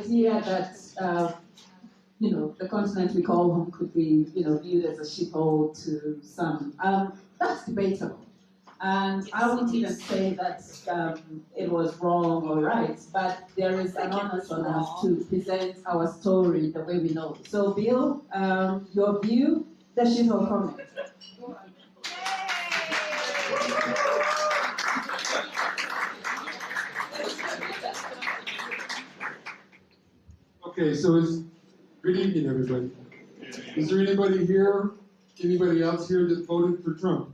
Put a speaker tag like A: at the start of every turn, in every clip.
A: idea that the continent we call home could be viewed as a shithole to some, that's debatable. And I wouldn't even say that it was wrong or right, but there is an onus on us to present our story the way we know it. So, Bill, your view, the shithole comment.
B: Okay, so good evening, everybody. Is there anybody here, anybody else here that voted for Trump?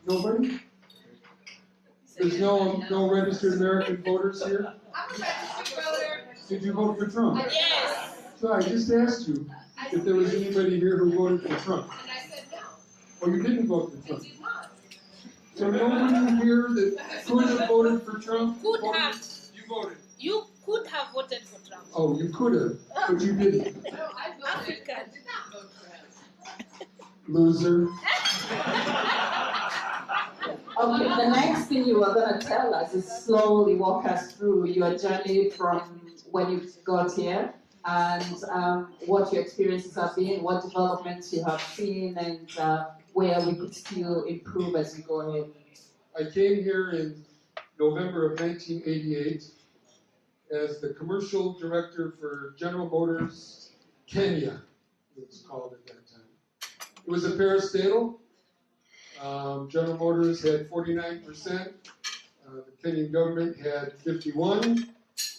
B: Nobody? There's no registered American voters here?
C: I'm a registered voter.
B: Did you vote for Trump?
C: Yes.
B: So I just asked you if there was anybody here who voted for Trump.
C: And I said no.
B: Oh, you didn't vote for Trump?
C: I did not.
B: So nobody here that could have voted for Trump?
D: Could have.
B: You voted?
D: You could have voted for Trump.
B: Oh, you could have, but you didn't.
C: No, I voted.
D: African.
C: I did not vote for him.
B: Loser.
A: Okay, the next thing you are going to tell us is slowly walk us through your journey from when you got here and what your experiences have been, what developments you have seen, and where we could still improve as we go ahead.
B: I came here in November of 1988 as the commercial director for General Motors Kenya, it was called at that time. It was a parastatal. General Motors had 49%. The Kenyan government had 51%.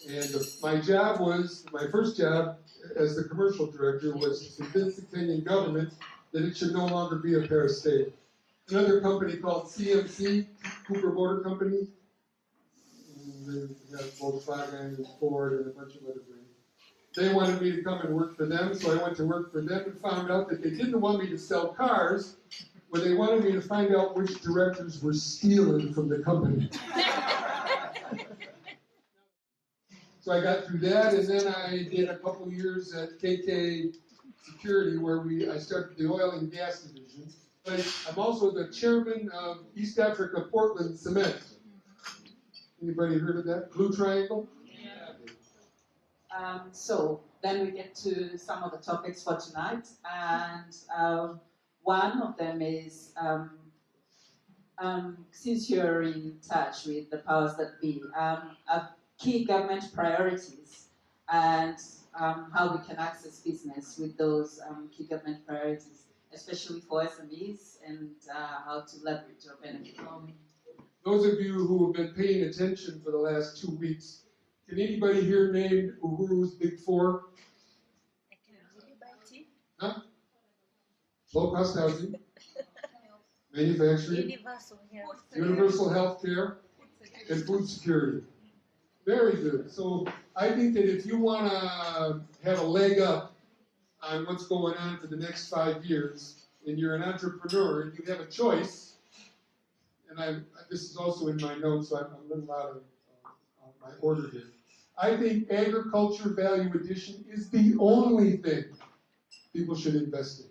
B: And my first job as the commercial director was to convince the Kenyan government that it should no longer be a parastatal. Another company called CMC, Cooper Motor Company, they had Volkswagen and Ford and a bunch of other brands. They wanted me to come and work for them, so I went to work for them and found out that they didn't want me to sell cars, but they wanted me to find out which directors were stealing from the company. So I got through that, and then I did a couple years at KK Security, where I started the oil and gas division. But I'm also the chairman of East Africa Portland Cement. Anybody heard of that? Blue Triangle?
A: Yeah. So then we get to some of the topics for tonight, and one of them is since you're in touch with the powers that be, key government priorities and how we can access business with those key government priorities, especially for SMEs, and how to leverage or benefit from.
B: Those of you who have been paying attention for the last 2 weeks, can anybody here name Uhuru's Big Four? Huh? Low-cost housing, manufacturing, universal health care, and food security. Very good. So I think that if you want to have a leg up on what's going on for the next 5 years, and you're an entrepreneur and you have a choice, and this is also in my notes, so I'm a little out of my order here. I think agriculture value addition is the only thing people should invest in.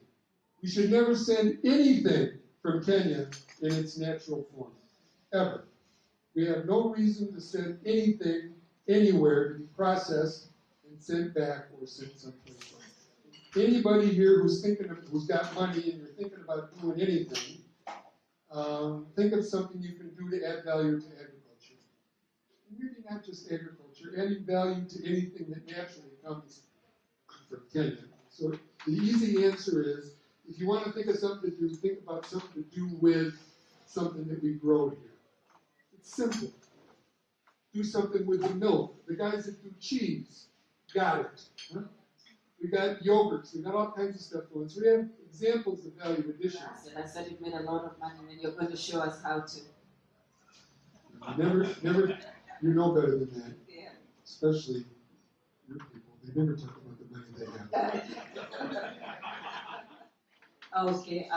B: We should never send anything from Kenya in its natural form, ever. We have no reason to send anything anywhere to be processed and sent back or sent someplace else. Anybody here who's got money and you're thinking about doing anything, think of something you can do to add value to agriculture. And really not just agriculture, adding value to anything that naturally comes from Kenya. So the easy answer is, if you want to think of something to do, think about something to do with something that we grow here. It's simple. Do something with the milk. The guys that do cheese got it. Huh? We got yogurts. We got all kinds of stuff going. So we have examples of value addition.
A: Yes, and I said you've made a lot of money, and you're going to show us how to.
B: Never, you know better than that.
A: Yeah.
B: Especially your people. They never talk about the money they have.
A: Okay.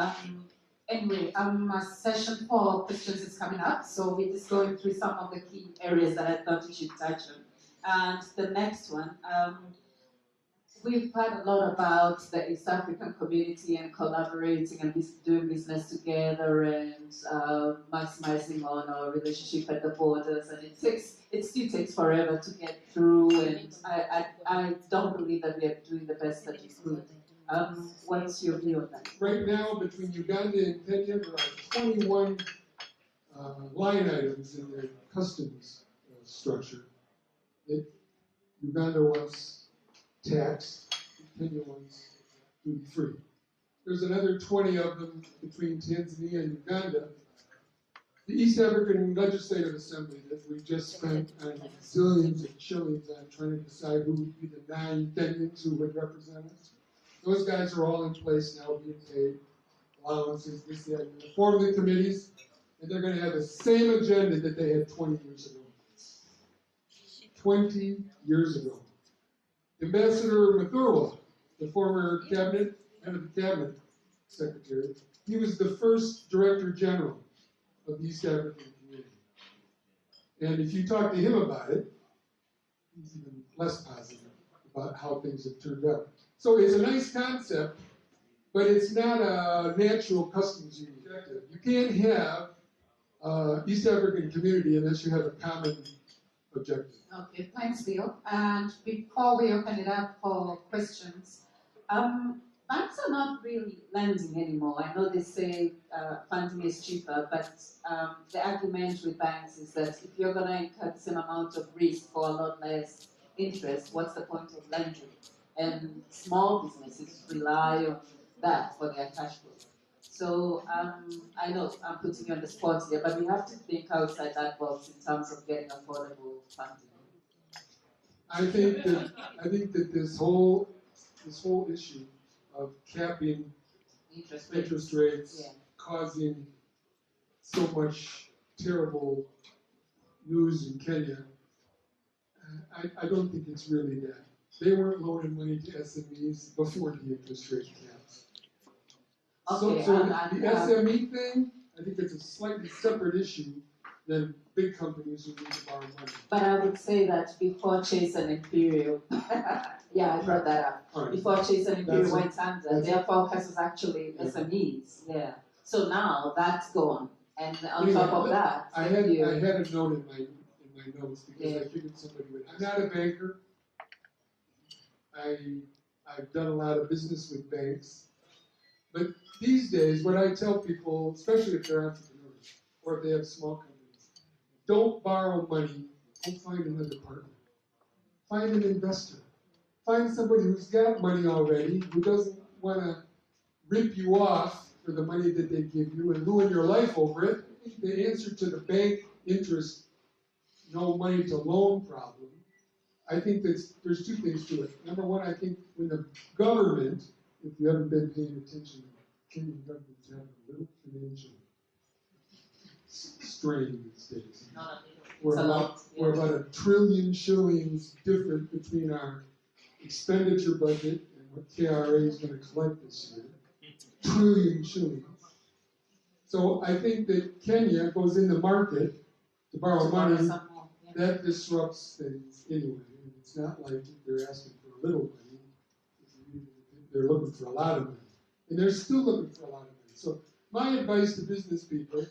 A: Anyway, a session for questions is coming up, so we're just going through some of the key areas that I thought we should touch on. And the next one, we've heard a lot about the East African community and collaborating and doing business together and maximizing on our relationship at the borders. And it still takes forever to get through. And I don't believe that we are doing the best that we could. What's your view on that?
B: Right now, between Uganda and Kenya, there are 21 line items in their customs structure that Uganda wants taxed, Kenya wants duty-free. There's another 20 of them between Tanzania and Uganda. The East African Legislative Assembly that we just spent zillions of shillings on trying to decide who would be the 9 Kenyans who would represent us. Those guys are all in place now, being paid allowances, this, that, and they form the committees, and they're going to have the same agenda that they had 20 years ago. 20 years ago. Ambassador Mathurwa, the former head of the cabinet secretary, he was the first director general of the East African community. And if you talk to him about it, he's even less positive about how things have turned out. So it's a nice concept, but it's not a natural customs union objective. You can't have East African community unless you have a common objective.
E: Okay, thanks, Bill. And before we open it up for questions, banks are not really lending anymore. I know they say funding is cheaper, but the argument with banks is that if you're going to incur the same amount of risk for a lot less interest, what's the point of lending? And small businesses rely on that for their cash flow. So I know I'm putting you on the spot here, but we have to think outside that box in terms of getting affordable funding.
B: I think that this whole issue of capping interest rates
A: Yeah.
B: causing so much terrible news in Kenya, I don't think it's really that. They weren't loaning money to SMEs before the interest rate caps.
A: Okay,
B: So the SME thing, I think it's a slightly separate issue than big companies who need to borrow money.
A: But I would say that before Chase and Imperial, yeah, I brought that up.
B: All right.
A: Before Chase and Imperial
B: That's
A: went under, their focus was actually SMEs. Yeah. So now that's gone, and on top of that,
B: I had a note in my notes because I figured somebody would. I'm not a banker. I've done a lot of business with banks, but these days, what I tell people, especially if they're entrepreneurs or if they have small companies, don't borrow money. Go find another partner. Find an investor. Find somebody who's got money already, who doesn't want to rip you off for the money that they give you and ruin your life over it. The answer to the bank interest, no money to loan problem, I think there's 2 things to it. Number one, I think when the government, if you haven't been paying attention, Kenyan government's having a little financial strain these days. We're about $1 trillion shillings different between our expenditure budget and what KRA is going to collect this year. Trillion shillings. So I think that Kenya goes in the market to borrow money. That disrupts things anyway. And it's not like they're asking for a little money. They're looking for a lot of money. And they're still looking for a lot of money. So my advice to business people,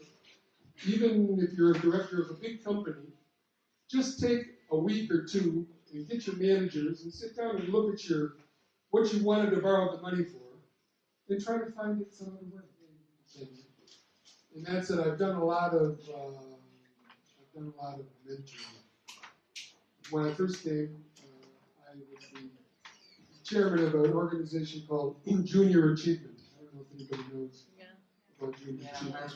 B: even if you're a director of a big company, just take a week or 2 and get your managers and sit down and look at what you wanted to borrow the money for and try to find it some other way. And that's it. I've done a lot of mentoring. When I first came, I was the chairman of an organization called Junior Achievement. I don't know if anybody knows about Junior Achievement.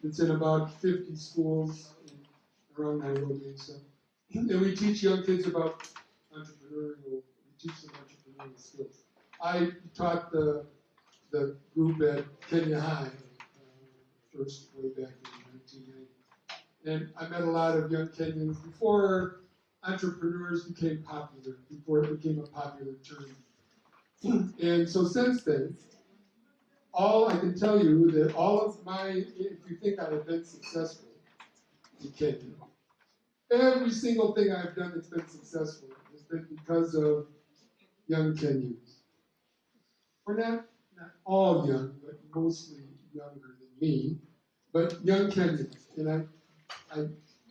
B: It's in about 50 schools around Nairobi and stuff. And we teach young kids about entrepreneurial skills. I taught the group at Kenya High, first way back in 1990. And I met a lot of young Kenyans before entrepreneurs became popular, before it became a popular term. And so since then, I can tell you that if you think I have been successful in Kenya, every single thing I've done that's been successful has been because of young Kenyans. We're not all young, but mostly younger than me, but young Kenyans. And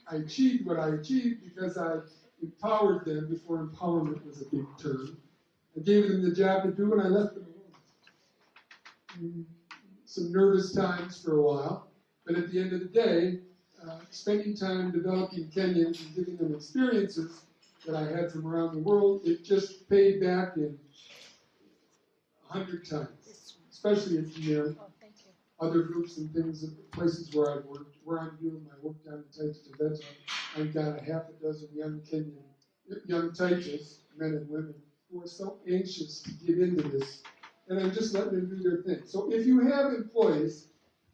B: I achieved what I achieved because I empowered them before empowerment was a big term. I gave them the job to do, and I left them alone. Some nervous times for a while, but at the end of the day, spending time developing Kenyans and giving them experiences that I had from around the world, it just paid back in 100 times, especially at the other groups and things, places where I've worked, where I'm doing my work down in Titus Tibet. I've got a half a dozen young Titus, men and women, who are so anxious to get into this, and I'm just letting them do their thing. So if you have employees,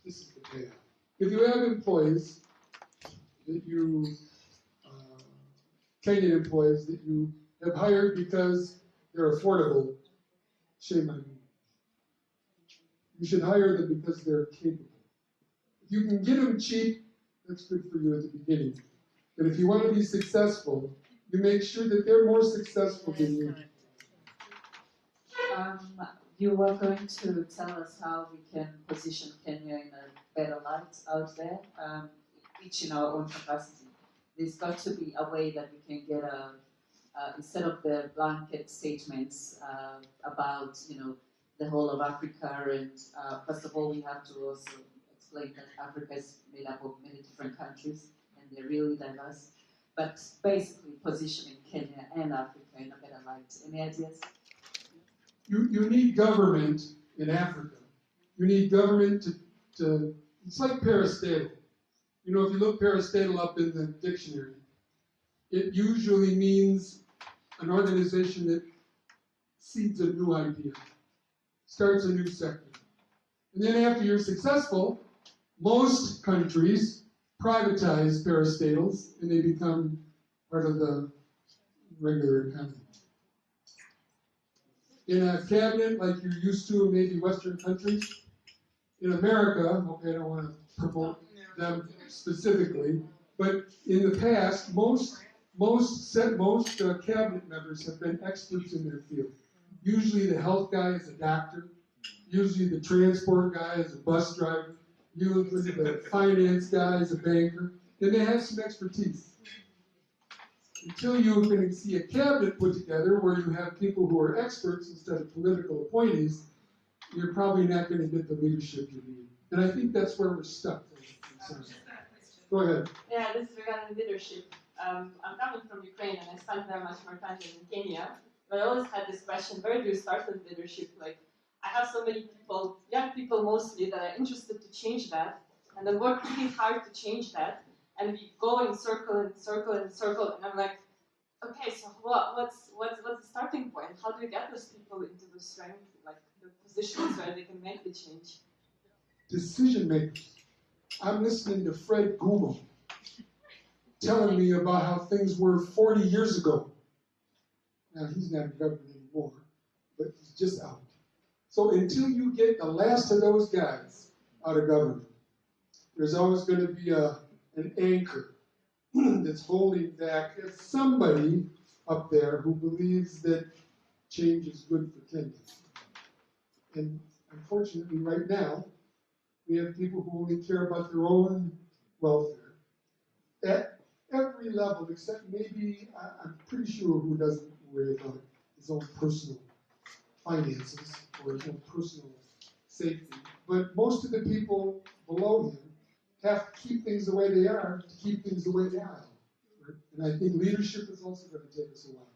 B: this is the payout. If you have employees that you, Kenyan employees that you have hired because they're affordable, shame on you. You should hire them because they're capable. If you can get them cheap, that's good for you at the beginning. But if you want to be successful, you make sure that they're more successful than you.
E: You were going to tell us how we can position Kenya in a better light out there, each in our own capacity. There's got to be a way that we can get instead of the blanket statements about, the whole of Africa, and first of all, we have to also explain that Africa is made up of many different countries, and they're really diverse. But basically, positioning Kenya and Africa in a better light. Any ideas?
B: You need government in Africa. You need government to it's like parastatal. If you look parastatal up in the dictionary, it usually means an organization that seeds a new idea, starts a new sector. And then after you're successful, most countries privatize parastatals and they become part of the regular economy. In a cabinet like you're used to in maybe Western countries, in America, okay, I don't want to promote them specifically, but in the past, most cabinet members have been experts in their field. Usually the health guy is a doctor, usually the transport guy is a bus driver, usually the finance guy is a banker, and they have some expertise. Until you can see a cabinet put together where you have people who are experts instead of political appointees, you're probably not going to get the leadership you need. And I think that's where we're stuck. Go ahead.
C: Yeah, this is regarding leadership. I'm coming from Ukraine and I spent there much more time than in Kenya. But I always had this question, where do you start with leadership? Like, I have so many people, young people mostly, that are interested to change that, and then work really hard to change that, and we go in circle and circle and circle, and I'm like, okay, so what's the starting point? How do we get those people into the strength, like the positions where they can make the change?
B: Decision makers. I'm listening to Fred Google telling me about how things were 40 years ago. Now, he's not in government anymore, but he's just out. So until you get the last of those guys out of government, there's always going to be an anchor that's holding back somebody up there who believes that change is good for Kenya. And unfortunately, right now, we have people who only care about their own welfare at every level, except maybe, I'm pretty sure who doesn't worry about his own personal finances or his own personal safety. But most of the people below him have to keep things the way they are to keep things the way they are. Right? And I think leadership is also going to take us a while.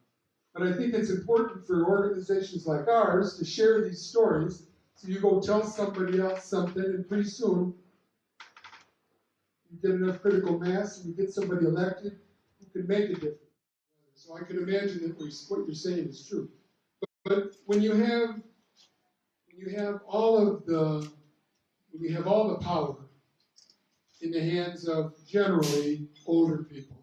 B: But I think it's important for organizations like ours to share these stories. So you go tell somebody else something, and pretty soon you get enough critical mass and you get somebody elected who can make a difference. So I can imagine that what you're saying is true. But when you have all the power in the hands of generally older people,